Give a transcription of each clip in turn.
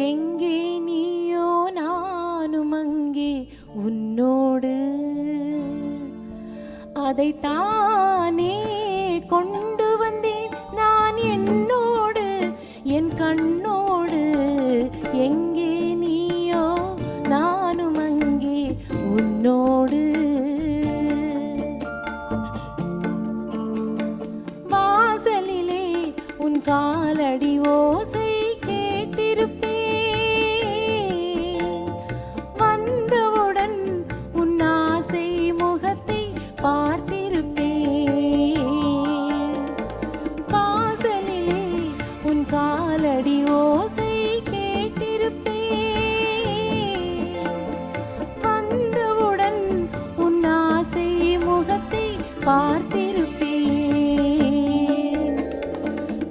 எங்கே நீயோ நானும் அங்கே உன்னோடு, அதைத்தானே கொண்டு வந்தேன் நான் என்னோடு என் கண்ணோடு. எங்கே நீயோ நானும் அங்கே உன்னோடு. வாசலிலே உன் காலடி ஓசை கேட்டிருப்பேன், வந்தவுடன் உன் ஆசை முகத்தை பார்த்திருப்பேன். வாசலிலே உன் காலடி ஓசை கேட்டிருப்பேன், வந்தவுடன் உன் ஆசை முகத்தை பார்த்திருப்பேன்.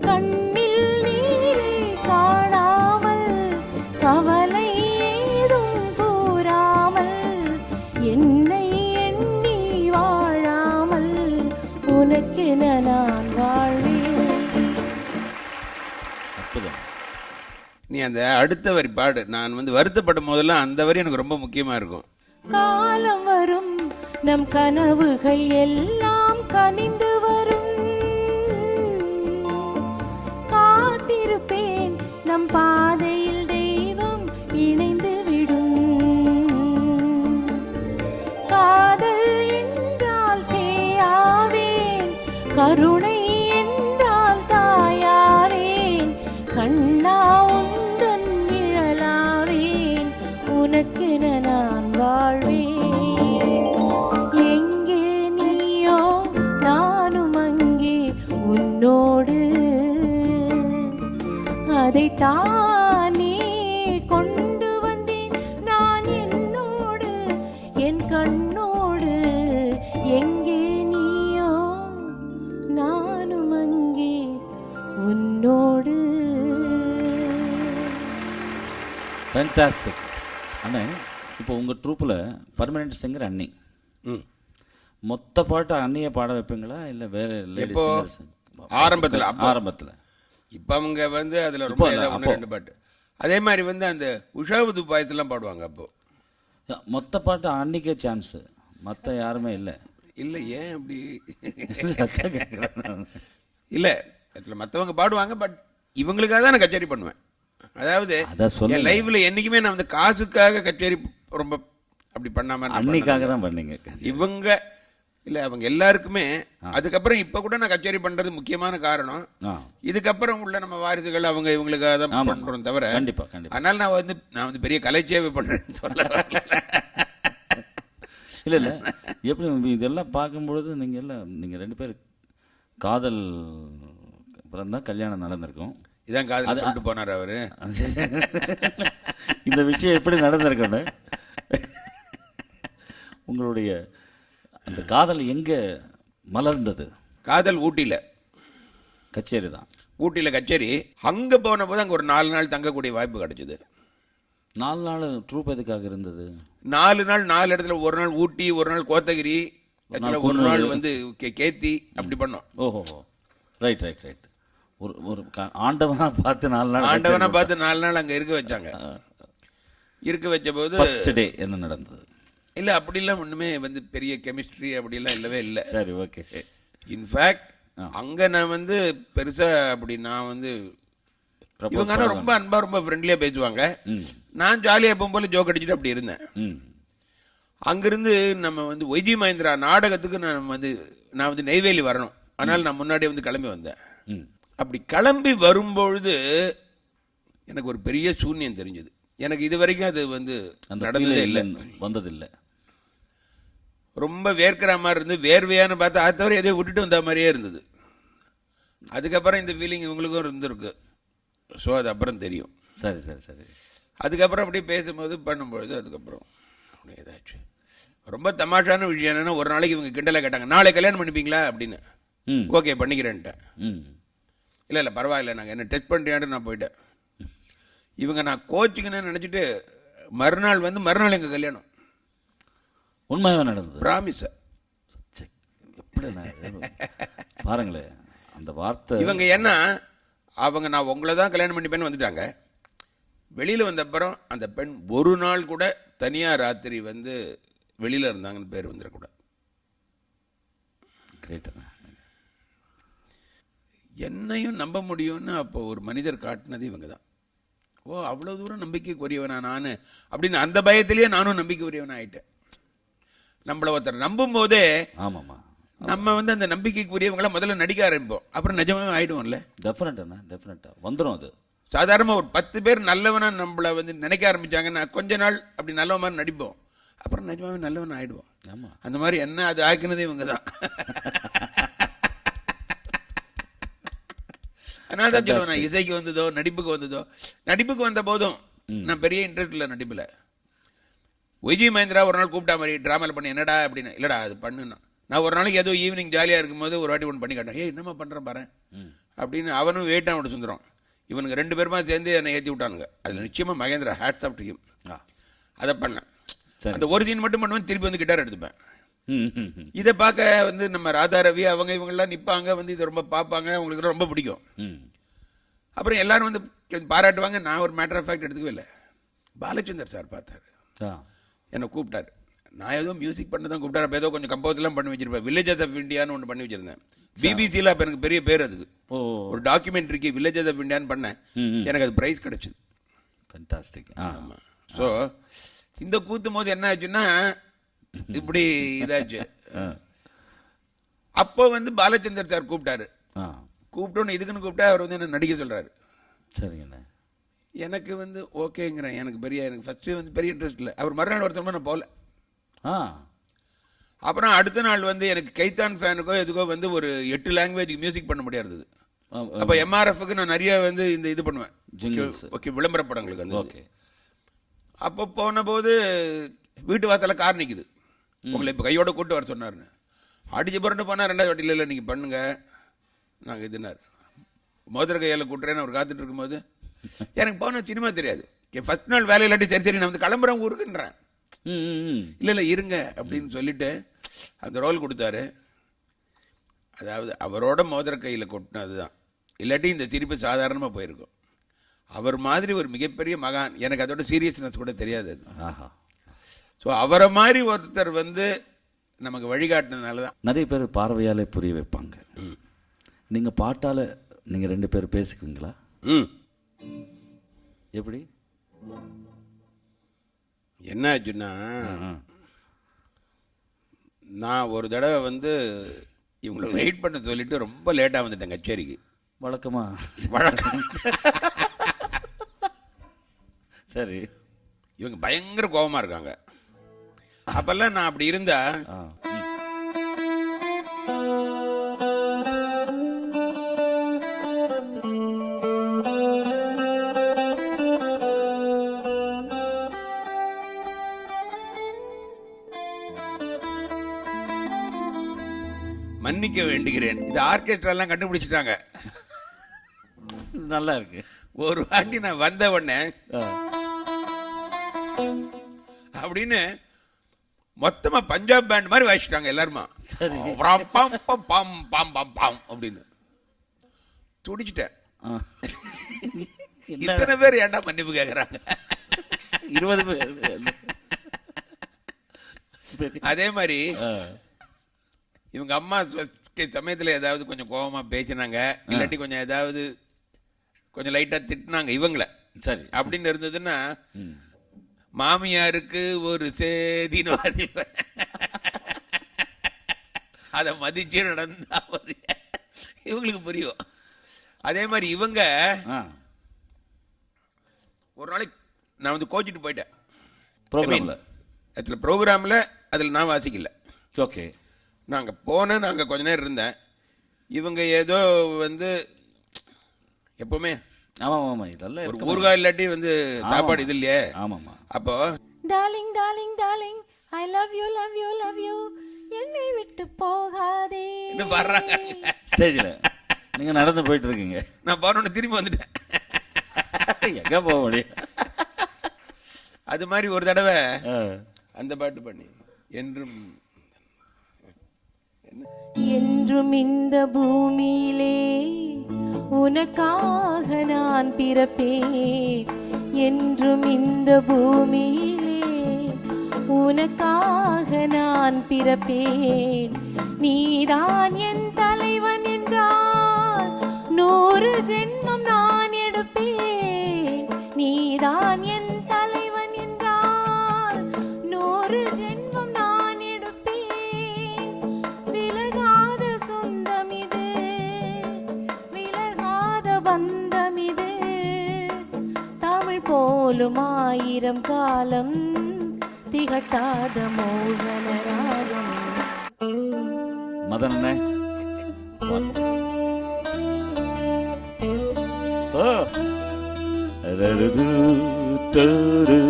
கண்ணில் நீரை காணாமல் கவலை ஏதும் கூறாமல், என்னை எண்ணி வாழாமல் உனக்கென நான் வாழ்வேன். அற்புதம். நீ அந்த அடுத்த வரி பாடு. நான் வருத்தப்படும் போதெல்லாம் அந்த வரி எனக்கு ரொம்ப முக்கியமா இருக்கும். காலம் வரும் நம் கனவுகள் எல்லாம் கனிந்து வரும், காத்திருப்பேன் நம் பாதையில் தெய்வம் இணைந்து விடும். காதல் என்றால் சேயாவேன், கருணை என்றால் தாயாவேன், கண்ணா உந்தன் நிழலாவேன், உனக்கென நான் வாழ்வேன். எங்கே நீயோ நானும் அங்கே உன்னோடு, அதைத்தானே கொண்டு வந்தேன் நான் என்னோடு என் கண்ணோடு. எங்கே நீயோ நானும் அங்கே உன்னோடு. ஃபேன்டாஸ்டிக். அண்ணே, இப்போ உங்கள் ட்ரூப்பில் பர்மனெண்ட் சிங்கர் அண்ணி. ம். மொத்த பாட்டு அண்ணியை பாட வைப்பீங்களா இல்லை வேறு இப்போ லேடிஸ்? ஆரம்பத்துல ஆரம்பத்தில் இப்போ அவங்க அதுல ரொம்ப ஏதாவது ஒன்று ரெண்டு பாட்டு. அதே மாதிரி அந்த உஷாவுது பாயத்தெல்லாம் பாடுவாங்க. அப்போ மொத்த பாட்டு அன்னிக்கே சான்ஸு, மற்ற யாருமே இல்லை. இல்லை, ஏன் அப்படி? இல்லை, அதில் மற்றவங்க பாடுவாங்க, பட் இவங்களுக்காக தான் நான் கச்சேரி பண்ணுவேன். அதாவது என் லைஃப்ல என்னைக்குமே நான் காசுக்காக கச்சேரி ரொம்ப அப்படி பண்ணாம அன்னிக்காக தான் பண்ணீங்க. இவங்க இல்ல, அவங்க எல்லாருக்குமே. அதுக்கப்புறம் இப்ப கூட நான் கச்சேரி பண்றது முக்கியமான காரணம், இதுக்கப்புறம் உள்ள நம்ம வாரிசுகள் அவங்க இவங்களுக்காக தான் பண்றோம் தவிர. கண்டிப்பா கண்டிப்பா. அதனால நான் பெரிய கலைச்சேவை பண்றேன்னு சொல்ல. இல்லை இல்லை, எப்படி இதெல்லாம் பார்க்கும்பொழுது நீங்கள் ரெண்டு பேர் காதல் அப்புறம் தான் கல்யாணம் நடந்திருக்கும். இதான் காதல் சொல்லிட்டு போனார் அவரு. இந்த விஷயம் எப்படி நடந்திருக்குன்னு, உங்களுடைய அந்த காதல் எங்கே மலர்ந்தது? காதல் ஊட்டியில் கச்சேரி தான். ஊட்டியில் கச்சேரி. அங்கே போன போது அங்கே ஒரு 4 நாள் தங்கக்கூடிய வாய்ப்பு கிடைச்சிது. 4 நாள் ட்ரூப் எதுக்காக இருந்தது? 4 நாள் 4 இடத்துல. ஒரு நாள் ஊட்டி, ஒரு நாள் கோத்தகிரி, ஒரு நாள் கேத்தி, அப்படி பண்ணோம். ஓஹோ, ரைட் ரைட் ரைட். ஒரு ஆண்டவனா பார்த்து 4 நாள், ஆண்டவனா பார்த்து 4 நாள் அங்கே இருக்க வச்சாங்க. இருக்க வச்ச போது ஃபர்ஸ்ட் டே என்ன நடந்தது? இல்லை, அப்படிலாம் ஒன்றுமே பெரிய கெமிஸ்ட்ரி அப்படிலாம் இல்லவே இல்லை. சரி, ஓகே. இன்ஃபேக்ட் அங்கே நான் பெருசா அப்படி நான் இவங்க ஆனால் ரொம்ப அன்பா ரொம்ப ஃப்ரெண்ட்லியா பேசுவாங்க. நான் ஜாலியாக எப்பவும் போல ஜோக் அடிச்சுட்டு அப்படி இருந்தேன். அங்கிருந்து நம்ம ஒய்ஜி மகேந்திரா நாடகத்துக்கு நான் நெய்வேலி வரணும். அதனால நான் முன்னாடியே கிளம்பி வந்தேன். அப்படி கிளம்பி வரும்பொழுது எனக்கு ஒரு பெரிய சூன்யம் தெரிஞ்சது. எனக்கு இது வரைக்கும் அது நடந்ததே இல்லை, வந்ததில்லை. ரொம்ப வேர்க்கிற மாதிரி இருந்து, வேர்வையானு பார்த்தா அதை தவிர எதையும் விட்டுட்டு வந்த மாதிரியே இருந்தது. அதுக்கப்புறம் இந்த ஃபீலிங் இவங்களுக்கும் இருந்திருக்கு. ஸோ அது அப்புறம் தெரியும். சரி சரி சரி. அதுக்கப்புறம் அப்படியே பேசும்போது பண்ணும்பொழுது அதுக்கப்புறம் ஏதாச்சும் ரொம்ப தமாஷான விஷயம் என்னன்னா, ஒரு நாளைக்கு இவங்க கிண்டலை கேட்டாங்க, நாளை கல்யாணம் பண்ணிப்பீங்களா அப்படின்னு. ஓகே பண்ணிக்கிறேன்ட்டேன். இல்லை இல்லை பரவாயில்ல, நாங்கள் என்ன டெஸ்ட் பண்ணுறியான்னு நான் போயிட்டேன். இவங்க நான் கோச்சிங்கன்னு நினச்சிட்டு மறுநாள் எங்கள் கல்யாணம். உண்மையாக நடந்தது. ப்ராமிஸ். எப்படி பாருங்களேன் அந்த வார்த்தை. இவங்க என்ன, அவங்க நான் உங்களை தான் கல்யாணம் பண்ணிப்பேன்னு வந்துட்டாங்க. வெளியில் வந்த அப்புறம் அந்த பெண் ஒரு நாள் கூட தனியாக ராத்திரி வந்து வெளியில் இருந்தாங்கன்னு பேர் வந்துடக்கூடாது. கிரேட். என்னையும் நம்ப முடியும்னு அப்போ ஒரு மனிதர் காட்டினது இவங்க தான். ஓ, அவ்வளோ தூரம் நம்பிக்கைக்குரியவனா நான் அப்படின்னு அந்த பயத்திலேயே நானும் நம்பிக்கைக்குரியவனா ஆயிட்டேன். நம்மளை ஒருத்தர் நம்பும் போதே ஆமாம்மா, நம்ம வந்து அந்த நம்பிக்கைக்குரியவங்கள முதல்ல நடிக்க ஆரம்பிப்போம், அப்புறம் நிஜமாவே ஆயிடுவோம்ல. டெஃபினட்டாக வந்துடும் அது. சாதாரணமாக ஒரு 10 பேர் நல்லவனா நம்மளை வந்து நினைக்க ஆரம்பிச்சாங்கன்னா கொஞ்ச நாள் அப்படி நல்லவன் மாதிரி நடிப்போம், அப்புறம் நிஜமாவே நல்லவன் ஆயிடுவோம். ஆமாம், அந்த மாதிரி என்ன அது ஆக்கினதே இவங்க தான். அதனால தான் சொல்லுவேன், நான் இசைக்கு வந்ததோ நடிப்புக்கு வந்த போதும் நான் பெரிய இன்ட்ரெஸ்ட் இல்லை நடிப்பில். விஜய் மகேந்திரா ஒரு நாள் கூப்பிட்டா மாதிரி ட்ராமாவில் பண்ணி என்னடா அப்படின்னு, இல்லைடா அது பண்ணுன்னா. நான் ஒரு நாளைக்கு ஏதோ ஈவினிங் ஜாலியாக இருக்கும்போது ஒரு வாட்டி ஒன்று பண்ணி காட்டேன். என்னம்மா பண்ணுறேன் பாரு அப்படின்னு. அவனும் வெயிட்டாக விட சுந்தரம் இவனுக்கு 2 பேருமா சேர்ந்து என்னை ஏற்றி விட்டானுங்க. அதில் நிச்சயமாக Mahendra hats off to him. அதை பண்ணேன். அந்த ஒரு சீன் மட்டும் பண்ணுவேன், திருப்பி வந்து கிட்டார் எடுத்துப்பேன். இதை பார்க்க வந்து நம்ம ராதா ரவி அவங்க இவங்கெல்லாம் நிற்பாங்க, வந்து இதை ரொம்ப பார்ப்பாங்க, அவங்களுக்கு ரொம்ப பிடிக்கும். அப்புறம் எல்லாரும் வந்து பாராட்டுவாங்க. நான் ஒரு மேட்டர் ஆஃப் ஃபேக்ட் எடுத்துக்கவே இல்லை. பாலச்சந்தர் சார் பார்த்தாரு, என்னை கூப்பிட்டாரு. நான் ஏதோ மியூசிக் பண்ண தான் கூப்பிட்டாரு. அப்போ ஏதோ கொஞ்சம் கம்போஸ்லாம் பண்ணி வச்சிருப்பேன். வில்லேஜஸ் ஆஃப் இந்தியான்னு ஒன்று பண்ணி வச்சிருந்தேன். பிபிசியில் அப்போ எனக்கு பெரிய பேர் அதுக்கு. ஒரு டாக்குமெண்ட்ரிக்கு வில்லேஜஸ் ஆஃப் இந்தியான்னு பண்ணேன். எனக்கு அது ப்ரைஸ் கிடைச்சிது. ஃபேண்டாஸ்டிக். ஆமாம். ஸோ இந்த கூத்தும் போது என்ன ஆச்சுன்னா இப்படி இதாச்சு. அப்போ வந்து பாலச்சந்தர் சார் கூப்பிட்டாரு. கூப்பிட்டோன்னு இதுக்குன்னு கூப்பிட்டா அவர் வந்து என்ன நடிக்க சொல்கிறாரு. சரிங்கண்ணே. எனக்கு வந்து ஓகேங்கிறேன். எனக்கு ஃபஸ்ட்டு வந்து பெரிய இன்ட்ரெஸ்ட் இல்லை. அவர் மறுநாள் ஒருத்தர் நான் போகல. அப்புறம் அடுத்த நாள் வந்து எனக்கு கைத்தான் ஃபேனுக்கோ எதுக்கோ வந்து ஒரு 8 லாங்குவேஜுக்கு மியூசிக் பண்ண முடியாது. அப்போ எம்ஆர்எஃப்க்கு நான் நிறைய வந்து இது பண்ணுவேன். ஓகே, விளம்பர படங்களுக்கு வந்து. ஓகே. அப்போ போன போது வீட்டு வாசலில் கார் நிற்குது. உங்களை இப்போ கையோட கூட்டு வர சொன்னார்னு. அடிச்சு புரண்டு போனால் 2வது வாட்டியில் இல்லை நீங்கள் பண்ணுங்க நாங்கள் இதுனார். மோதிர கையால் கூட்டுறேன்னு அவர் காத்துட்டு இருக்கும்போது எனக்கு போனால் சினிமா தெரியாது. ஃபஸ்ட் நாள் வேலை இல்லாட்டி சரி நான் வந்து கிளம்புறேன் ஊருக்குன்றேன். இல்லை இருங்க அப்படின்னு சொல்லிட்டு அந்த ரோல் கொடுத்தாரு. அதாவது அவரோட மோதிர கையில் கொட்டினது தான், இல்லாட்டி இந்த சிரிப்பு சாதாரணமாக போயிருக்கும். அவர் மாதிரி ஒரு மிகப்பெரிய மகான், எனக்கு அதோட சீரியஸ்னஸ் கூட தெரியாது. ஸோ அவரை மாதிரி ஒருத்தர் வந்து நமக்கு வழிகாட்டினதுனால தான். நிறைய பேர் பார்வையாலே புரிய வைப்பாங்க. நீங்கள் பாட்டால் நீங்கள் 2 பேர் பேசிக்குவீங்களா? எப்படி? என்ன ஆச்சுன்னா, நான் ஒரு தடவை வந்து இவங்களை வெயிட் பண்ண சொல்லிட்டு ரொம்ப லேட்டாக வந்துட்டேன் கச்சேரிக்கு. வழக்கம். சரி. இவங்க பயங்கர கோபமாக இருக்காங்க. அப்பெல்லாம் நான் அப்படி இருந்தா மன்னிக்க வேண்டுகிறேன். இது ஆர்கெஸ்ட்ரா எல்லாம் கண்டுபிடிச்சிட்டாங்க. நல்லா இருக்கு. ஒரு வாட்டி நான் வந்த உடனே அப்படின்னு மொத்தமா பஞ்சாப் பேண்ட் மாதிரி வாசிட்டாங்க எல்லாருமா. அப்படின்னு துடிச்சிட்டேன். இத்தனை பேர் ஏன்டா மன்னிப்பு கேட்கறாங்க? 20 பேர். அதே மாதிரி இவங்க அம்மா சமயத்தில் ஏதாவது கொஞ்சம் கோபமா பேசினாங்க, இல்லாட்டி கொஞ்சம் ஏதாவது கொஞ்சம் லைட்டா திட்டினாங்க இவங்கள. சரி அப்படின்னு இருந்ததுன்னா மாமியாருக்கு ஒரு சேதின்னு வாசிப்பேன். அதை மதிச்சு நடந்தா இவங்களுக்கு புரியும். அதே மாதிரி இவங்க ஒரு நாளைக்கு நான் வந்து கோச்சிட்டு போயிட்டேன் ப்ரோக்ராமில். அதில் நான் வாசிக்கல. ஓகே. நாங்கள் போனேன், நாங்கள் கொஞ்ச நேரம் இருந்தேன். இவங்க ஏதோ வந்து எப்பவுமே ஒரு ஊர்கா இல்லாட்டி வந்து சாப்பாடு இது இல்லையே. அப்போ darling darling darling I love you love you love you என்னை விட்டு போகாதே வர்றாங்க ஸ்டேஜில். நீங்கள் நடந்து போயிட்டு இருக்கீங்க. நான் போனோன்னு திரும்பி வந்துட்டேன். எங்கே போக முடியும்? அது மாதிரி ஒரு தடவை அந்த பாட்டு பண்ணி என்றும் என்றும் இந்த பூமியிலே உனக்காக நான் பிறப்பேன், என்றும் இந்த பூமியிலே உனக்காக நான் பிறப்பேன். நீதான் என் தலைவன் என்றால் 100 ஜென்மம் நான் எடுப்பேன். நீதான் என் தலைவன் என்றால் 100 ஜென்மம் நான் எடுப்பேன். விலகாத சொந்தம் இது, விலகாத பந்தம் இது, தமிழ் போலும் 1000 காலம் திகட்டாத மோகன ராகம். மதன் அண்ணே. ஓ. அரருது தரு.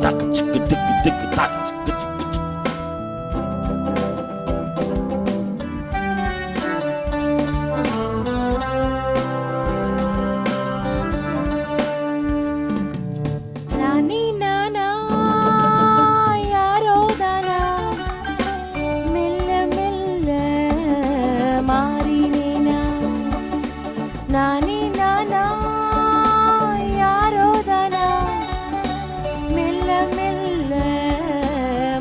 டக்கு சிக்கு டிக்கு டிக்கு டக்கு சிக்கு சிக்கு. நானே நானா யாரோ தானா மெல்ல மெல்ல மாறினேனா. நானே நானா யாரோ தானா மெல்ல மெல்ல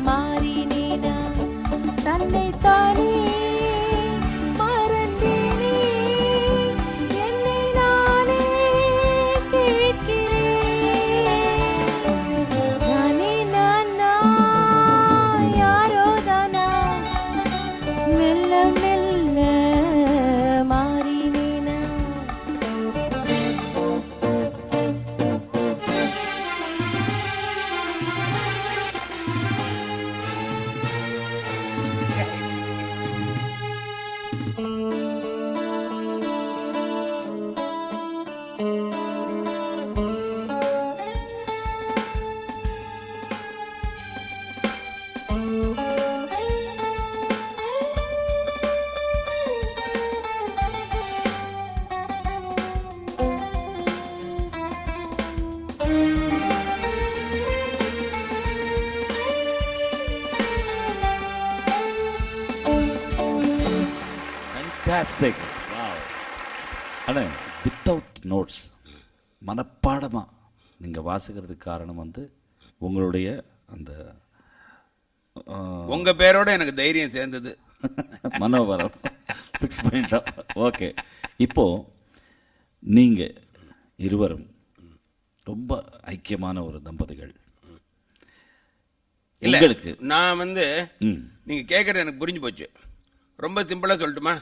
மாறினேனா. தன்னை தானே மறந்தேனே, என்னை நானே கேட்கிறேன். நானே நானா யாரோ தானா மெல்ல மெல்ல மாறினேனா. Fantastic. Wow. அண்ணே, வித்தவுட் நோட்ஸ் மனப்பாடமா நீங்க வாசிக்கிறதுக்கு காரணம் வந்து உங்களுடைய அந்த உங்க பேரோட எனக்கு தைரியம் சேர்ந்தது. மனோபரம் ஃபிக்ஸ் பண்ணிட்டோம். ஓகே, இப்போ நீங்க இருவரும் ரொம்ப ஐக்கியமான ஒரு தம்பதிகள். இல்ல, உங்களுக்கு நான் வந்து ம், நீங்க கேட்கறது எனக்கு புரிஞ்சு போச்சு. ரொம்ப சிம்பிளா சொல்லட்டுமா?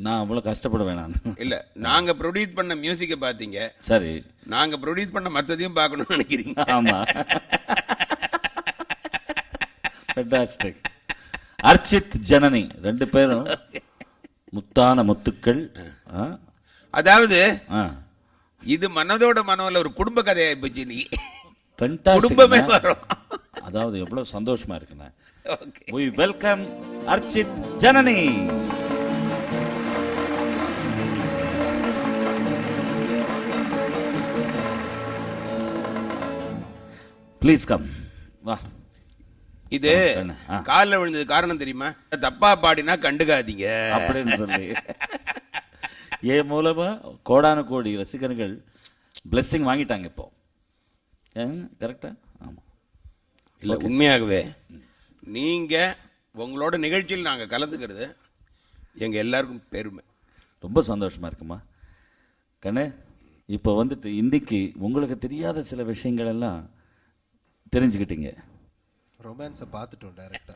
நான் அவ்வளோ கஷ்டப்பட வேணாம். இல்ல, நாங்க ப்ரொடியூஸ் பண்ண மியூசிக்கை பாத்தீங்க, சரி. நாங்க ப்ரொடியூஸ் பண்ண மத்ததையும் பார்க்கணும்னு நினைக்கிறீங்க. ஆமா. ஃபென்டாஸ்டிக். அர்ச்சித் ஜனனி 2 பேரும் முத்தான முத்துக்கள். அதாவது ஆ, இது மனதோட மனோல ஒரு குடும்ப கதையாய் போச்சு. நீ fantastic. குடும்பமே வரும். அதாவது எவ்வளவு சந்தோஷமா இருக்குண்ணே. Okay. We welcome Archith Janani. Please come. வா. இது ஆ. காலில் விழுந்தது காரணம் தெரியுமா? தப்பா பாடினா கண்டுக்காதீங்க அப்படின்னு சொல்லி என் மூலமா கோடான கோடி ரசிகர்கள் பிளெஸ்ஸிங் வாங்கிட்டாங்க இப்போ. கரெக்டா? ஆமா. இல்ல, உண்மையாகவே நீங்க உங்களோட நிகழ்ச்சியில் நாங்க கலந்துக்கிறது எங்க எல்லாருக்கும் பெருமை. ரொம்ப சந்தோஷமா இருக்குமா கண்ணே. இப்போ வந்துட்டு இன்னைக்கு உங்களுக்கு தெரியாத சில விஷயங்கள் எல்லாம் தெரிஞ்சுக்கிட்டீங்க. ரொமான்ஸை பார்த்துட்டோம் டைரக்டா.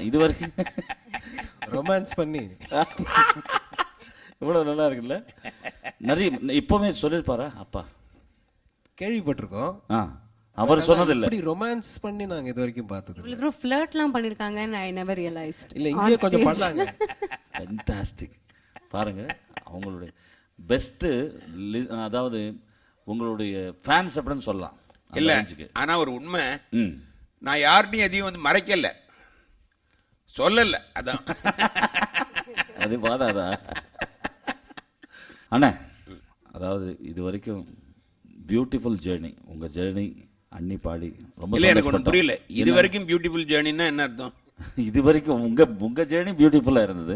இது வரைக்கும் ரொமான்ஸ் பண்ணி இவ்வளோ நல்லா இருக்குல்ல. நிறைய இப்போவே சொல்லியிருப்பாரா அப்பா? கேள்விப்பட்டிருக்கோம். அவர் சொன்னதில்லை. இப்படி ரொமான்ஸ் பண்ணி நாங்க இது வரைக்கும் பார்த்தது இல்ல. இவ்வளவு ஃப்ளர்ட்லாம் பண்ணிருக்காங்கன்னு ஐ நெவர் ரியலைஸ்ட். இல்ல, இங்கே கொஞ்சம் பண்ணாங்க. ஃபென்டாஸ்டிக். பாருங்க, அவங்களுடைய பெஸ்ட்டு, அதாவது உங்களுடைய ஃபேன்ஸ் அப்படின்னு சொல்லலாம். இல்ல, ஆனா ஒரு உண்மை, நான் யார்கிட்டையும் எதையும் வந்து மறைக்கல, சொல்லல. அதான் அது பாதாதா அண்ணா. அதாவது இது வரைக்கும் பியூட்டிஃபுல் ஜேர்னி, உங்க ஜேர்னி அண்ணி பாடி ரொம்ப. இல்ல, எனக்கு ஒன்றும் புரியல. இது வரைக்கும் பியூட்டிஃபுல் ஜேர்னின்னா என்ன அர்த்தம்? இது வரைக்கும் உங்க ஜேர்னி பியூட்டிஃபுல்லா இருந்தது.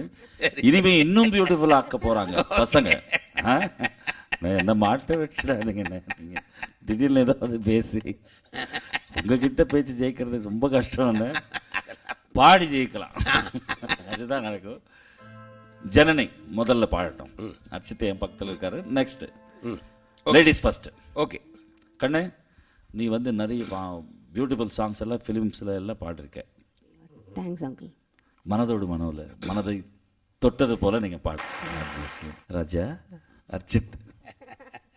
இனிமே இன்னும் பியூட்டிஃபுல்லா ஆக்க போறாங்க பசங்க. என்ன மாட்ட வச்சிடாதீங்க. நீங்க திடீர்னு ஏதாவது பேசி உங்ககிட்ட பேச்சு ஜெயிக்கிறது ரொம்ப கஷ்டம். பாடி ஜெயிக்கலாம், அதுதான் நடக்கும். ஜனனி முதல்ல பாடட்டும். அர்ச்சித் என் பக்கத்தில் இருக்காரு. Next ladies first. ஓகே கண்ணே, நீ வந்து நிறைய பியூட்டிஃபுல் சாங்ஸ் எல்லாம் ஃபிலிம்ஸில் எல்லாம் பாடிருக்க. Thanks uncle. மனதோடு மனோவில் மனதை தொட்டது போல நீங்கள் பாடு. ராஜா, அர்ச்சித்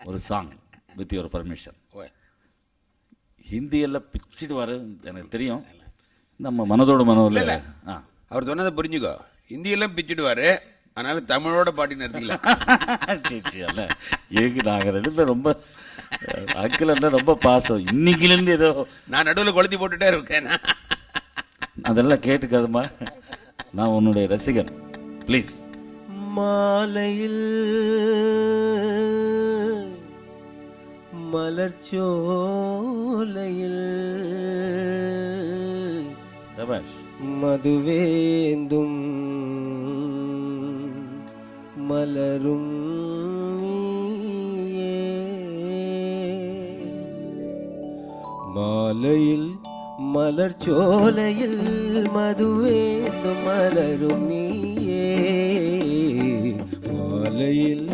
ஒரு சாங் வித் யுவர் பர்மிஷன். ஹிந்தியெல்லாம் பிச்சுடுவார் எனக்கு தெரியும். நம்ம மனதோடு மனோவில் அவர் சொன்னதை புரிஞ்சுக்கோ. ஹிந்தியெல்லாம் பிச்சுடுவாரு, அதனால தமிழோட பாட்டி நிறுத்திக்கலாம். சரி அல்ல, ஏக்கு நாங்கள் ரெண்டு பேரும் ரொம்ப அங்கிள் ரொம்ப பாசம். இன்னைக்குலேருந்து ஏதோ நான் நடுவில் கொளுத்தி போட்டுட்டே இருக்கேன். அதெல்லாம் கேட்டுக்காதுமா, நான் உன்னுடைய ரசிகன். ப்ளீஸ். மாலையில் மலர்ச்சோலையில் சபாஷ். மதுவேந்தும் மலரும் நீயே. மாலையில் மலர்ச்சோலையில் மதுவேந்தும் மலரும் நீயே. மாலையில்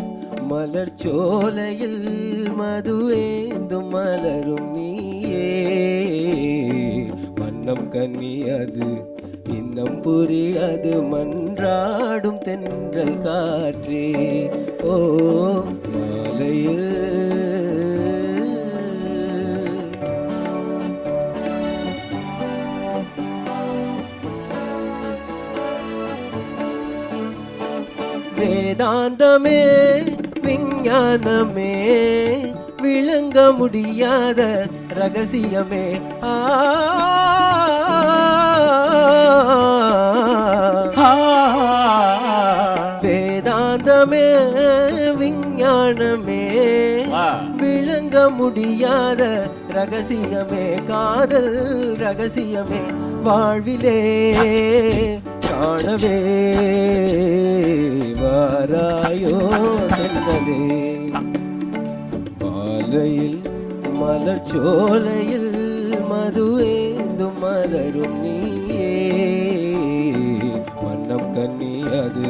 மலர்ச்சோலையில் மதுவேந்தும் மலரும் நீயே. மன்னம் கன்னியது இன்னம் புரியாது மன்றாடும் தென்றல் காற்றே. ஓ மாலையில் வேதாந்தமே விஞ்ஞானமே விளங்க முடியாத ரகசியமே. வேதாந்தமே விஞ்ஞானமே விளங்க முடியாத ரகசியமே. காதல் ரகசியமே வாழ்விலே காணவே வாராயோ தென்னலே. மாலையில் மலர்ச்சோலையில் மதுவேந்தும் மலரும் நீயே. மன்னம் கன்னியது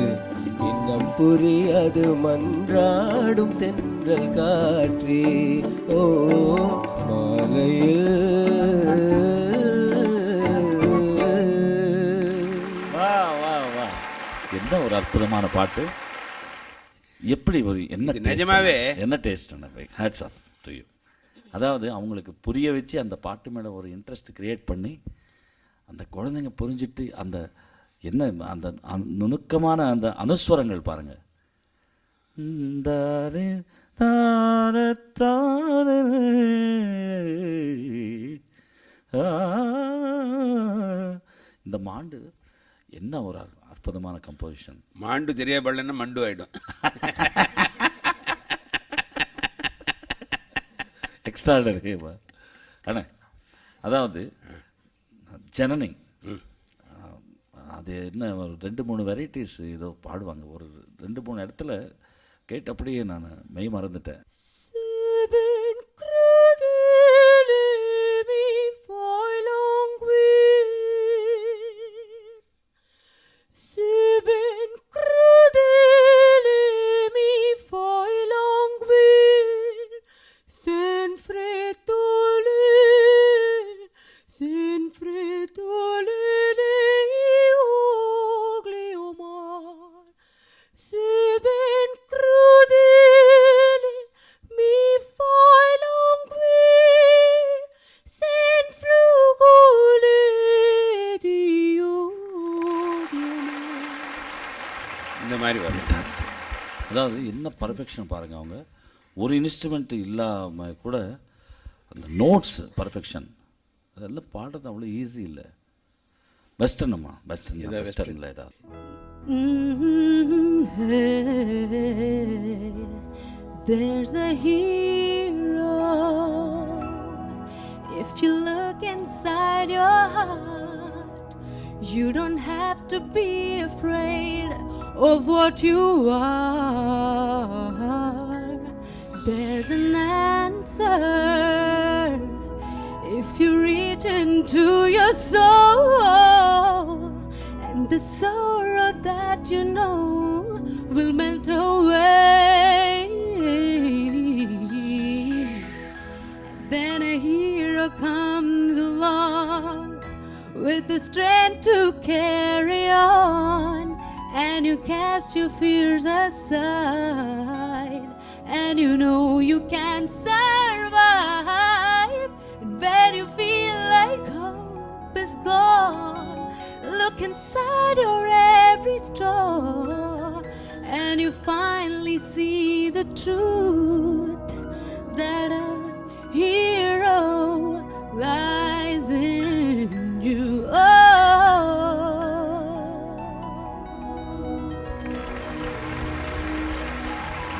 இன்னம் புரியாது மன்றாடும் தென்றல் காற்றே. ஓ மாலையில். வா வா வா, என்ன ஒரு அற்புதமான பாட்டு. எப்படி ஒரு என்ன நிஜமாவே என்ன taste. Hats off to you. அதாவது அவங்களுக்கு புரிய வச்சு அந்த பாட்டு மேலே ஒரு இன்ட்ரெஸ்ட் கிரியேட் பண்ணி அந்த குழந்தைங்க புரிஞ்சிட்டு அந்த என்ன அந்த நுணுக்கமான அந்த அனுஸ்வரங்கள் பாருங்க. இந்த மாண்டு என்ன ஒரு அற்புதமான கம்போசிஷன். மாண்டு சரியா படலன்னா மண்டு ஆயிடும். எக்ஸ்ட்ராடனரி. அண்ணே, அதாவது ஜனனி அது என்ன ஒரு 2-3 வெரைட்டிஸ் ஏதோ பாடுவாங்க. ஒரு 2-3 இடத்துல கேட்டு அப்படியே நான் மெய் மறந்துட்டேன். அதாவது என்ன பர்ஃபெக்ஷன் பாருங்கள். அவங்க ஒரு இன்ஸ்ட்ருமெண்ட் இல்லாமல் கூட அந்த நோட்ஸ் பர்ஃபெக்ஷன் அதெல்லாம் பாடுறது அவ்வளோ ஈஸி இல்லை. வெஸ்டர்னுமா வெஸ்டர்னில் ஏதாவது There's a hero if you look inside your heart. You don't have to be afraid of what you are. There's an answer if you reach into your soul, and the sorrow that you know will melt away. Then a hero comes along with the strength to carry on, and you cast your fears aside, and you know you can survive. And when you feel like hope is gone, look inside your every straw, and you finally see the truth that a hero lies in you.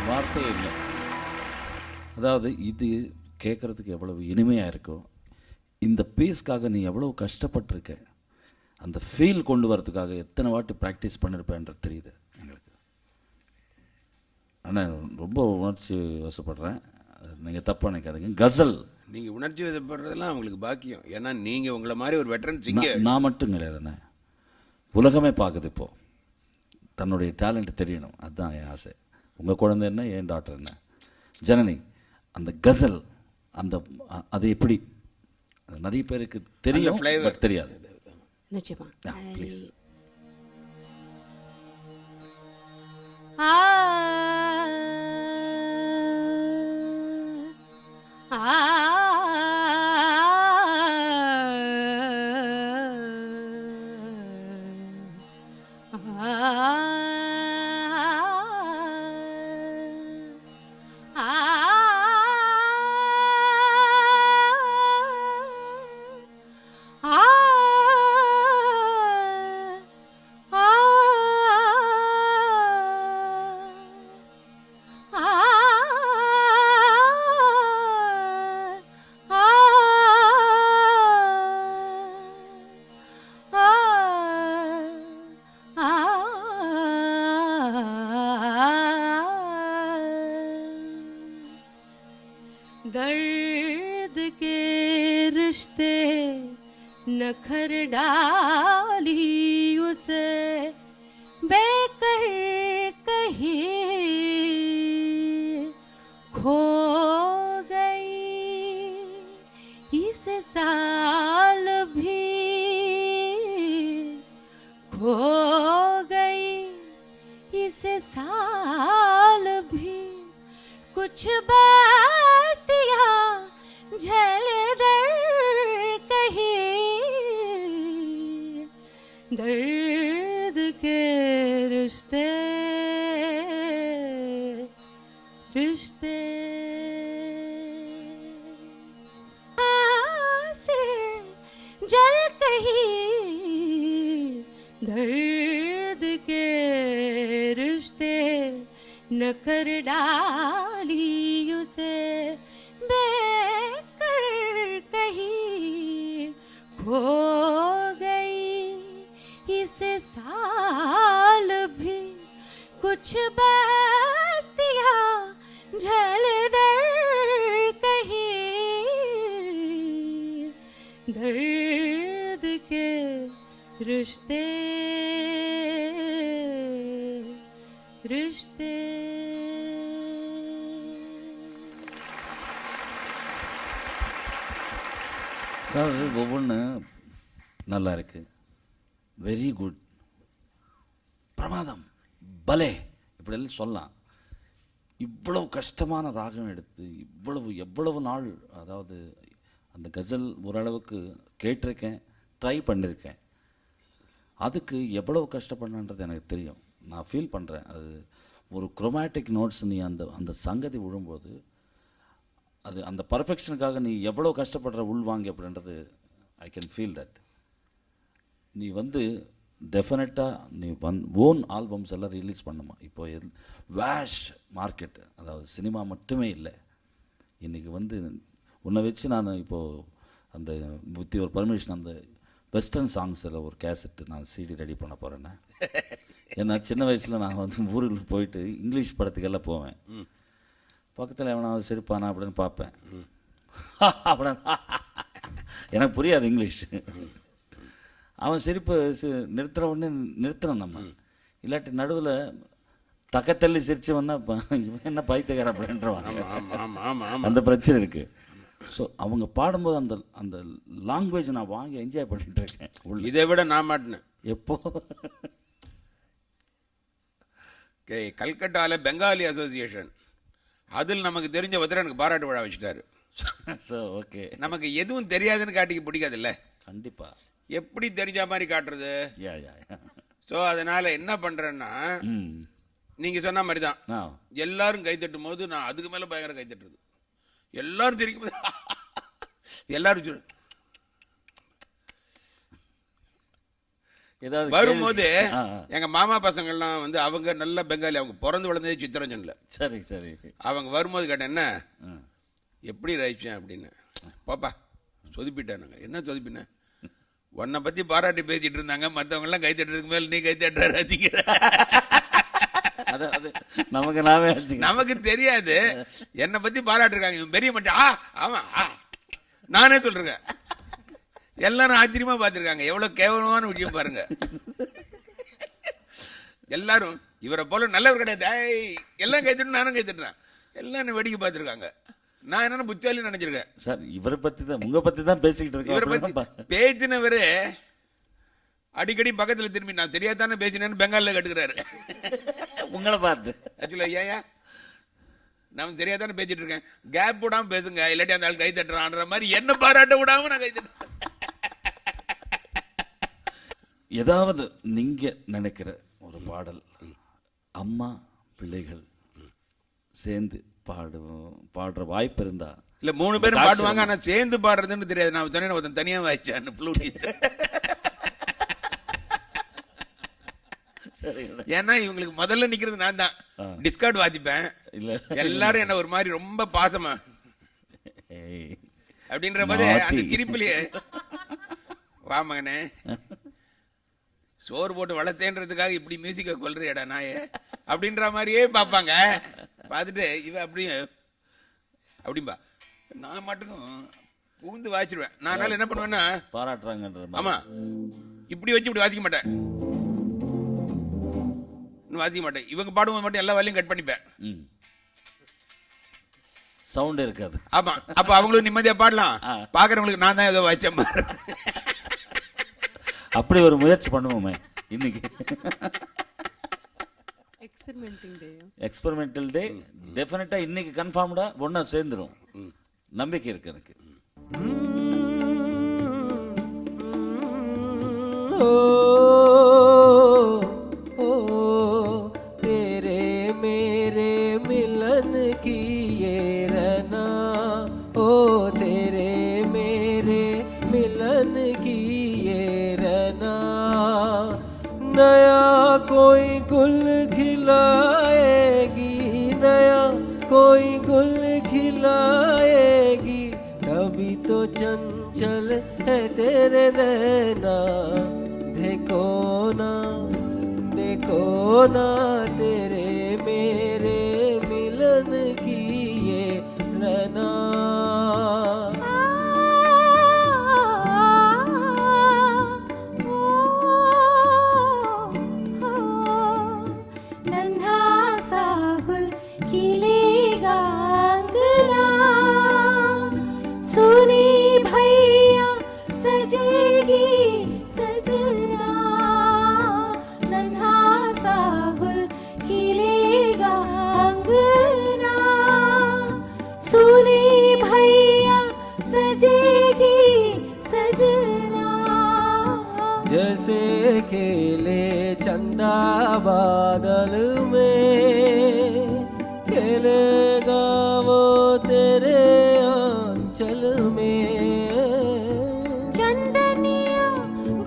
வார்த்தை இல்லை. அதாவது இது கேட்குறதுக்கு எவ்வளவு இனிமையாக இருக்கோ, இந்த பீஸ்க்காக நீ எவ்வளவு கஷ்டப்பட்டிருக்க, அந்த ஃபீல் கொண்டு வரதுக்காக எத்தனை வாட்டி ப்ராக்டிஸ் பண்ணியிருப்பேன்றது தெரியுது எங்களுக்கு. ஆனால் ரொம்ப உணர்ச்சி வசப்படுறேன், நீங்கள் தப்பாக நினைக்காதீங்க. கசல் நீங்கள் உணர்ச்சி வசப்படுறதெல்லாம் உங்களுக்கு பாக்கியம். ஏன்னா நீங்கள் உங்களை மாதிரி ஒரு வெட்டரன் சிங்கர். நான் மட்டும் கிடையாதுண்ணே, உலகமே பார்க்குது இப்போது. தன்னுடைய டேலண்ட் தெரியணும், அதுதான் என் ஆசை. உங்கள் குழந்தை என்ன, என் டாக்டர் என்ன, ஜனனி அந்த கசல், அந்த அது எப்படி நிறைய பேருக்கு தெரியும், பட் தெரியாது. நிச்சயமா. ப்ளீஸ். दर्द के रिश्ते नखर डाली उसे बेकर कही खो गई इस साल भी खो गई इस साल भी कुछ बस्तियां झलदर कहीं दर्द के रिश्ते रिश्ते से जल कहीं दर्द के रिश्ते न कर डाली उसे बेकर कहीं खो गई इस साल भी कुछ बस्तियां झलदर कहीं दर्द के रिश्ते रिश्ते. அதாவது ஒவ்வொன்று நல்லா இருக்கு, வெரி குட், பிரமாதம், பலே, இப்படியெல்லாம் சொல்லலாம். இவ்வளவு கஷ்டமான ராகம் எடுத்து எவ்வளவு நாள், அதாவது அந்த கசல் ஓரளவுக்கு கேட்டிருக்கேன், ட்ரை பண்ணியிருக்கேன். அதுக்கு எவ்வளவு கஷ்டப்படணுன்றது எனக்கு தெரியும், நான் ஃபீல் பண்ணுறேன். அது ஒரு குரோமேட்டிக் நோட்ஸ் நீ அந்த சங்கதி விழும்போது அது அந்த பர்ஃபெக்ஷனுக்காக நீ எவ்வளோ கஷ்டப்படுற உள்வாங்கி அப்படின்றது ஐ கேன் ஃபீல் தட். நீ டெஃபினட்டாக நீ ஓன் ஆல்பம்ஸ் எல்லாம் ரிலீஸ் பண்ணுமா. இப்போ வேஷ் மார்க்கெட், அதாவது சினிமா மட்டுமே இல்லை, இன்றைக்கி உன்னை வச்சு நான் இப்போது அந்த வித் ஒரு பர்மிஷன் அந்த வெஸ்டர்ன் சாங்ஸில் ஒரு கேசட்டு நான் சிடி ரெடி பண்ண போகிறேன்னா. ஏன்னா சின்ன வயசில் நான் வந்து ஊருக்கு போயிட்டு இங்கிலீஷ் படத்துக்கெல்லாம் போவேன். பக்கத்தில் எவனாவது சிரிப்பானா அப்படின்னு பார்ப்பேன். அப்படின்னு எனக்கு புரியாது இங்கிலீஷ். அவன் சிரிப்பு நிறுத்துகிற உடனே நிறுத்தணும் நம்ம. இல்லாட்டி நடுவில் தக்கத்தள்ளி சிரிச்சு வந்தால் இவன் என்ன பைத்தியக்கார அப்படின்றவாங்க. அந்த பிரச்சனை இருக்குது. ஸோ அவங்க பாடும்போது அந்த அந்த லாங்குவேஜ் நான் வாங்கி என்ஜாய் பண்ணிட்டு இருக்கேன். இதை விட நான் மாட்டினேன். எப்போ கல்கட்டாவில் பெங்காலி அசோசியேஷன், அதில் நமக்கு தெரிஞ்ச ஒருத்தர் எனக்கு பாராட்டு விழா வச்சுட்டாரு. ஸோ ஓகே, நமக்கு எதுவும் தெரியாதுன்னு காட்டிக்க பிடிக்காதுல்ல. கண்டிப்பாக. எப்படி தெரிஞ்ச மாதிரி காட்டுறது? யா யா. ஸோ அதனால் என்ன பண்ணுறேன்னா, நீங்கள் சொன்ன மாதிரி தான் எல்லாரும் கைத்தட்டும் போது நான் அதுக்கு மேலே பயங்கர கைத்தட்டுறது. எல்லாரும் தெரியும் போது எல்லாரும் ஏதாவது வரும்போது எங்கள் மாமா பசங்கள்லாம் வந்து அவங்க நல்ல பெங்காலி, அவங்க பிறந்து வளர்ந்ததே சித்திரஞ்சனில். சரி சரி. அவங்க வரும்போது கேட்டேன், என்ன எப்படி ரயிச்சேன் அப்படின்னு. பாப்பா சொதுப்பிட்டானுங்க. என்ன சொதுப்பினேன்? உன்னை பற்றி பாராட்டி பேசிட்டு இருந்தாங்க, மற்றவங்கெல்லாம் கை தட்டுறதுக்கு மேலே நீ கை தட்டுற. நமக்கு நாமே நமக்கு தெரியாது, என்னை பற்றி பாராட்டுருக்காங்க. இவன் பெரிய மட்டா ஆமா நானே சொல்றேன். எல்லாரும் ஆச்சரியமா பார்த்துருக்காங்க. எவ்வளவு கேவலமான விஷயம் பாருங்க. எல்லாரும் இவரை போல நல்லவர் கிடையாது, எல்லாம் கை தட்டு, நானும் கை தட்டுறேன். எல்லாம் வேடிக்கை பார்த்துருக்காங்க. நான் என்ன புத்தாலி நினைச்சிருக்கேன் சார். இவரை பத்தி தான், உங்க பத்தி தான் பேசிக்கிட்டு இருக்கேன். இவரை பத்தி பேசினவரு அடிக்கடி பக்கத்துல திரும்பி நான் தெரியாதானே பேசினேன்னு பெங்காலில் கட்டுக்கிறாரு உங்களை பார்த்து. ஆக்சுவலா ஏன் நான் தெரியாதானே பேசிட்டு இருக்கேன், கேப் விடாம பேசுங்க, இல்லாட்டி அந்த ஆள் கை தட்டுறான்ற மாதிரி என்ன பாராட்ட விடாம நான் கை தட்டுறேன். ஏதாவது நீங்க நினைக்கிற ஒரு பாடல் அம்மா பிள்ளைகள் சேர்ந்து பாடுற வாய்ப்பு இருந்தா? இல்ல 3 பேரும் பாடுவாங்க, ஆனா சேர்ந்து பாடுறதுன்னு தெரியாது. நான் தனியா வாய்ச்சேன் ஃப்ளூட். ஏன்னா இவங்களுக்கு முதல்ல நிக்கிறது நான் தான். டிஸ்கார்ட் வாசிப்பேன். எல்லாரும் என்ன ஒரு மாதிரி ரொம்ப பாசமா அப்படின்ற போது அந்த சிரிப்புலயே வா மகனே சோறு போட்டு வளர்த்தேன்றதுக்காக இப்படி மியூசிக்கை கொல்றியடா நாயே அப்படின்ற மாதிரியே பார்ப்பாங்க. பார்த்துட்டு இவன் அப்படிம்பா. நான் மட்டும் பூந்து வாசிடுவேன். நான் என்ன பண்ணுவேன்னா பாராட்டுறாங்க. ஆமா, இப்படி வச்சு இப்படி வாசிக்க மாட்டேன், வாசிக்க மாட்டேன். இவங்க பாடும்போது மட்டும் எல்லா வேலையும் கட் பண்ணிப்பேன். சவுண்ட் இருக்காது. ஆமா, அப்ப அவங்களும் நிம்மதியா பாடலாம். பாக்குறவங்களுக்கு நான் தான் ஏதோ வாய்ச்சேன். அப்படி ஒரு முயற்சி பண்ணுவோமே இன்னைக்கு. எக்ஸ்பெரிமெண்டல் டே டெஃபினட்டா இன்னைக்கு கன்ஃபார்ம்டா ஒண்ணா சேர்ந்துரும். நம்பிக்கை இருக்கு எனக்கு. तेरे मेरे मिलन की ये रना, ओ तेरे मेरे मिलन की ये रना, नया कोई गुल खिलाएगी, नया कोई गुल खिलाएगी, कभी तो चंचल है तेरे रहना, देखो ना तेरे मेरे मिलन की ये रना. जैसे खेले चंदा बादल में, खेलेगा वो तेरे आंचल में, चंदनिया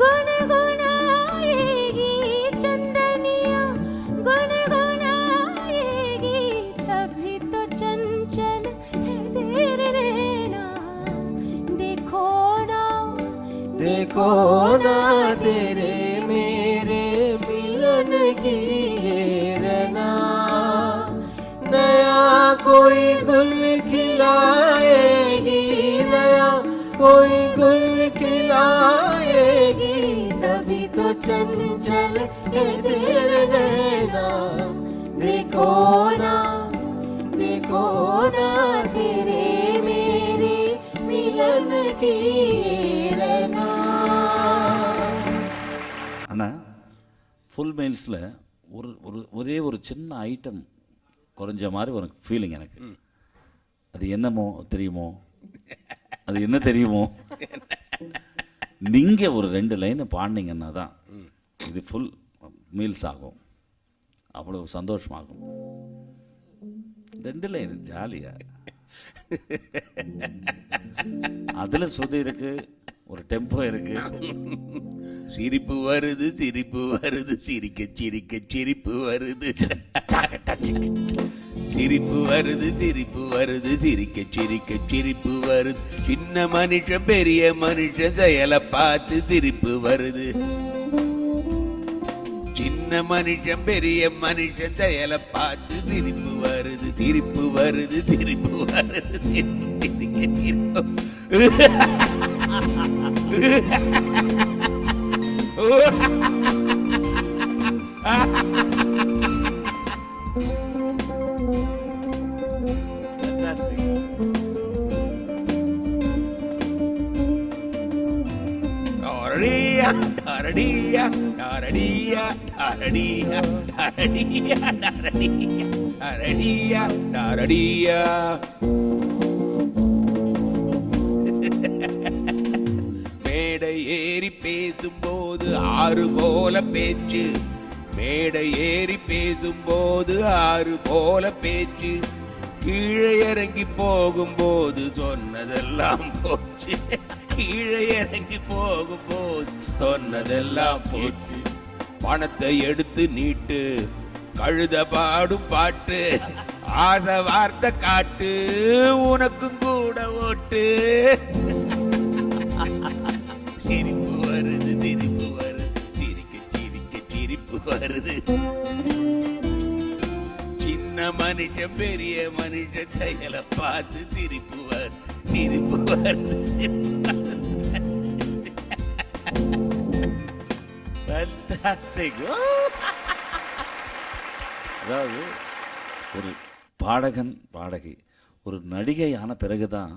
गुनगुनाएगी, चंदनिया गुनगुनाएगी, तभी तो चंचल है तेरे रहना, देखो ना देखो ना तेरे मेरे मिलन की ये रना, नया कोई गुल खिलाएगी, नया कोई गुल खिलाएगी, तभी तो चंचल है तेरे नैना, देखो ना तेरे मेरे मिलन की रना. அண்ணா ஃபுல் மீல்ஸில் ஒரே ஒரு சின்ன ஐட்டம் குறைஞ்ச மாதிரி ஒரு ஃபீலிங் எனக்கு. அது என்னமோ தெரியுமோ, அது என்ன தெரியுமோ, நீங்கள் ஒரு 2 லைனை பாடினீங்கன்னா தான் இது ஃபுல் மீல்ஸ் ஆகும், அவ்வளோ சந்தோஷமாகும். 2 லைன் ஜாலியாக, அதில் சுதி இருக்கு, ஒரு டெம்போ இருக்கு. சிரிப்பு வருது சிரிப்பு வருது சிரிக்க சிரிக்க சிரிப்பு வருது, சிரிப்பு வருது சிரிப்பு வருது சிரிக்க சிரிக்க சிரிப்பு வருது, சின்ன மனுஷன் பெரிய மனுஷன் செயலை பார்த்து சிரிப்பு வருது, சின்ன மனுஷன் பெரிய மனுஷன் செயலை பார்த்து சிரிப்பு வருது, சிரிப்பு வருது சிரிப்பு வருது சிரிக்க சிரிப்பு. Daradia, daradia, daradia, daradia, daradia, daradia, daradia. மேடை ஏறி பேசும்போது ஆறு போல பேச்சு, மேடை ஏறி பேசும்போது ஆறு போல பேச்சு, கீழே இறங்கி போகும்போது சொன்னதெல்லாம் போச்சு, கீழே இறங்கி போகும்போது சொன்னதெல்லாம் போச்சு, பணத்தை எடுத்து நீட்டு கழுத பாடும் பாட்டு, ஆசை வார்த்தை காட்டு உனக்கும் கூட ஓட்டு, சிரிப்பு வருது திரிப்பு வருது சிரிக்க சிரிக்க சிரிப்பு வருது, சின்ன மனுஷன் பெரிய மனுஷன் செயலை பார்த்து சிரிப்பு வருது சிரிப்பு வருது. Fantastic. அதாவது ஒரு பாடகன் பாடகி ஒரு நடிகையான பிறகுதான்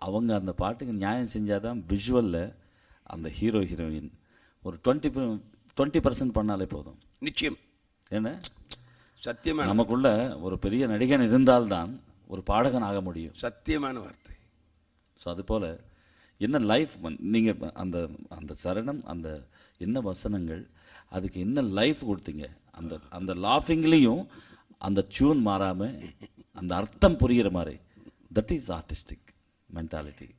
அவங்க அந்த பாட்டுக்கு நியாயம் செஞ்சாதான் விஷுவலில் அந்த ஹீரோ ஹீரோயின் ஒரு 20% பண்ணாலே போதும். நிச்சயம். என்ன சத்தியமான நமக்குள்ள ஒரு பெரிய நடிகன் இருந்தால்தான் ஒரு பாடகன் ஆக முடியும். சத்தியமான வார்த்தை. ஸோ அதுபோல் என்ன லைஃப் நீங்கள் அந்த அந்த சரணம், அந்த என்ன வசனங்கள், அதுக்கு என்ன லைஃப் கொடுத்தீங்க. அந்த அந்த லாஃபிங்லேயும் அந்த டியூன் மாறாமல் அந்த அர்த்தம் புரிகிற மாதிரி, தட் இஸ் ஆர்டிஸ்டிக் மென்டாலிட்டி.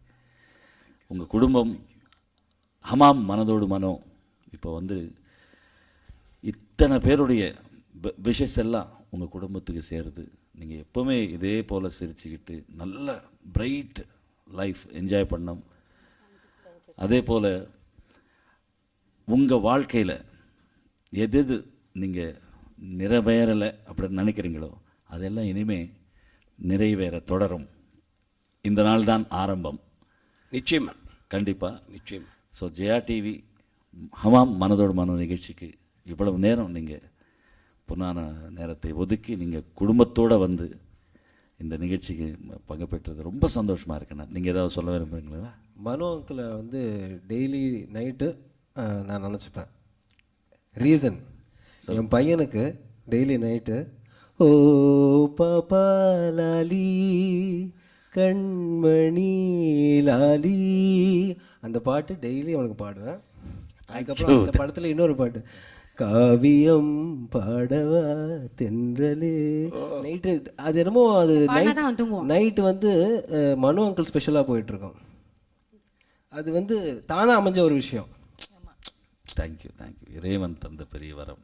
உங்கள் குடும்பம் ஹமாம் மனதோடு மனோ இப்போ வந்து இத்தனை பேருடைய விஷஸ் எல்லாம் உங்கள் குடும்பத்துக்கு சேருது. நீங்கள் எப்போவுமே இதே போல் சிரிச்சுக்கிட்டு நல்ல பிரைட் லைஃப் என்ஜாய் பண்ணோம். அதே போல் உங்கள் வாழ்க்கையில் எது எது நீங்கள் நிறைவேறலை அப்படின்னு நினைக்கிறீங்களோ அதெல்லாம் இனிமேல் நிறைவேற தொடரும். இந்த நாள் தான் ஆரம்பம். நிச்சயமாக, கண்டிப்பாக, நிச்சயம். ஸோ ஜெயா டிவி ஹமாம் மனதோடு மனோ நிகழ்ச்சிக்கு இவ்வளவு நேரம் நீங்கள் பொன்னான நேரத்தை ஒதுக்கி நீங்கள் குடும்பத்தோடு வந்து இந்த நிகழ்ச்சிக்கு பங்கு பெற்றது ரொம்ப சந்தோஷமாக இருக்குண்ணா. நீங்கள் ஏதாவது சொல்ல விரும்புகிறீங்களா? மனோ அங்கிளை வந்து டெய்லி நைட்டு நான் நினச்சிப்பேன். ரீசன், என் பையனுக்கு டெய்லி நைட்டு ஓ பாப்பா லாலி கண்மணி லாலி அந்த பாட்டு டெய்லி அவனுக்கு பாடுவேன். அதுக்கப்புறம் அந்த படத்தில் இன்னொரு பாட்டு காவியம் பாடவா தென்றலே நைட்டு. அது என்னமோ அது நைட்டு வந்து மனோ அங்கிள் ஸ்பெஷலாக போயிட்டுருக்கோம். அது வந்து தானாக அமைஞ்ச ஒரு விஷயம். Thank you thank you. இறைவன் தந்த பெரிய வரம்.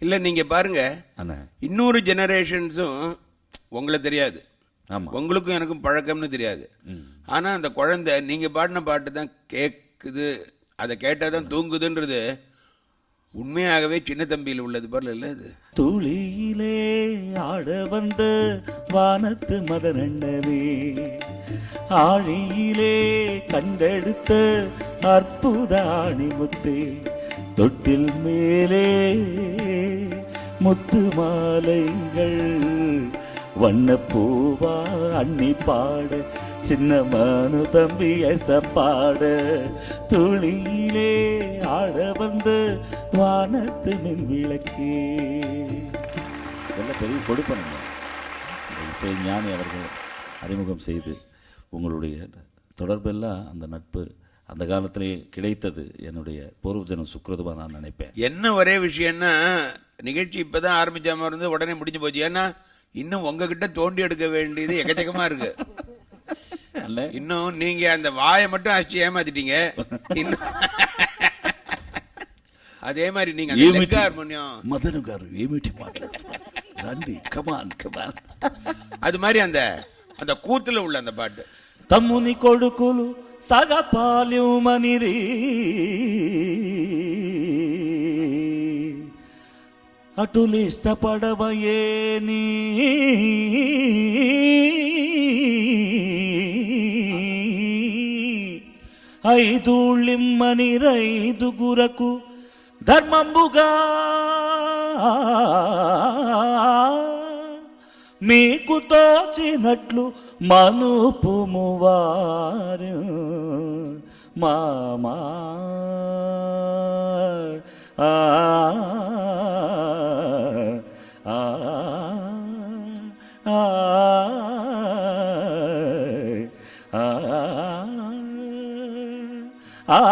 இல்லை, நீங்கள் பாருங்க, அண்ணா இன்னொரு ஜெனரேஷன்ஸும் உங்களை தெரியாது, ஆமாம், உங்களுக்கும் எனக்கும் பழக்கம்னு தெரியாது. ஆனால் அந்த குழந்தை நீங்கள் பாடின பாட்டு தான் கேட்குது, அதை கேட்டாதான் தூங்குதுன்றது உண்மையாகவே சின்ன தம்பியில் உள்ளது போல இல்லை அது. துளியிலே ஆட வந்த வானத்து மதனண்ணவே, ஆழியிலே கண்டெடுத்த அற்புத ஆணிமுத்தே, தொட்டில் மேலே முத்து மாலைகள் வண்ண பூவா அண்ணி பாட, சின்ன மனு தம்பி எசப்பாட, துளியிலே ஆட வந்த வானத்து மின் விளக்கே. இதெல்லாம் பெரிய கொடுப்பனுங்க. இசை ஞானி அவர்கள் அறிமுகம் செய்து உங்களுடைய தொடர்பெல்லாம் அந்த நட்பு அந்த காலத்திலே கிடைத்தது என்னுடைய பூர்வஜன சுக்கிரதமாக நான் நினைப்பேன். என்ன ஒரே விஷயம்னா, நிகழ்ச்சி இப்பதான் ஆரம்பிச்சாம இருந்து உடனே முடிஞ்சு போச்சு. ஏன்னா இன்னும் உங்ககிட்ட தோண்டி எடுக்க வேண்டியது எக்கச்சக்கமா இருக்கு. இன்னும் நீங்க அந்த வாயை மட்டும் அடிச்சு ஏமாத்திட்டீங்க. இன்னும் అదే మరి నీకు లెక్క హార్మోనియం మదను గారు ఏమిటి మాట్లాడుతున్నారు రండి కమాన్ కమాన్ அது மாதிரி அந்த அந்த கூத்துல உள்ள அந்த பாட்டு తమ్ముని కొడుకులు సగపాల్యుమనిరి అటులు ఇష్టపడవయేని ఐదుళ్ళిమ్మని రైదుగురకు ధర్మంబుగా మీకు తోచినట్లు మనుపుమువారు మామా ఆ ఆ ఆ ఆ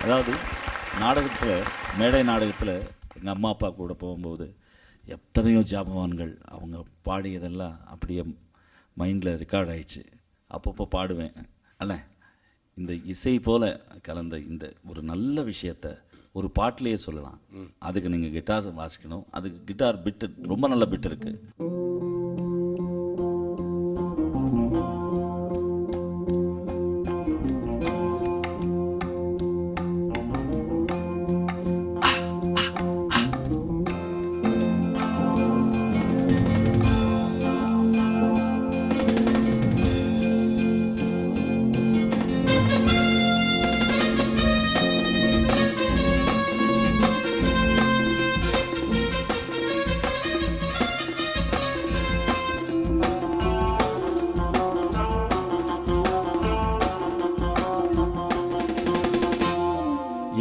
அதாவது நாடகத்தில் மேடை நாடகத்தில் எங்கள் அம்மா அப்பா கூட போகும்போது எத்தனையோ ஜாபவான்கள் அவங்க பாடியதெல்லாம் அப்படியே மைண்டில் ரெக்கார்ட் ஆயிடுச்சு. அப்பப்போ பாடுவேன். அல்ல இந்த இசை போல் கலந்த இந்த ஒரு நல்ல விஷயத்த ஒரு பாட்டிலேயே சொல்லலாம். அதுக்கு நீங்கள் கிட்டார் வாசிக்கணும். அதுக்கு கிட்டார் பிட்டு ரொம்ப நல்ல பிட்டு இருக்குது.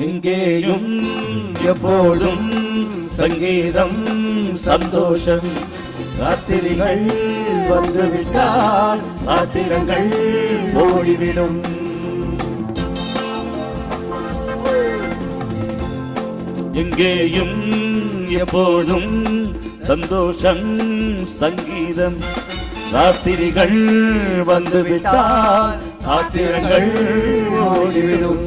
எங்கேயும் எப்போதும் சங்கீதம் சந்தோஷம். ராத்திரிகள் வந்துவிட்டால் ராத்திரங்கள் ஓடிவிடும். எங்கேயும் எப்போதும் சந்தோஷம் சங்கீதம். ராத்திரிகள் வந்துவிட்டால் ராத்திரங்கள் ஓடிவிடும்.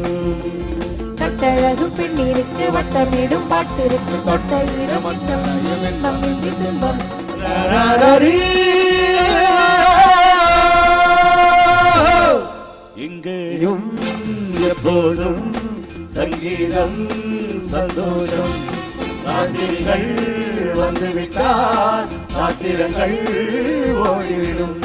கட்டழகு பெண்ணிருக்கு வட்டமிடும் பாட்டிருக்கு தொட்டையிடும் துன்பம். எங்கேயும் எப்போதும் சங்கீதம் சந்தோஷம். ராத்திரிகள் வந்துவிட்டால் ராத்திரங்கள் ஓடிவிடும்.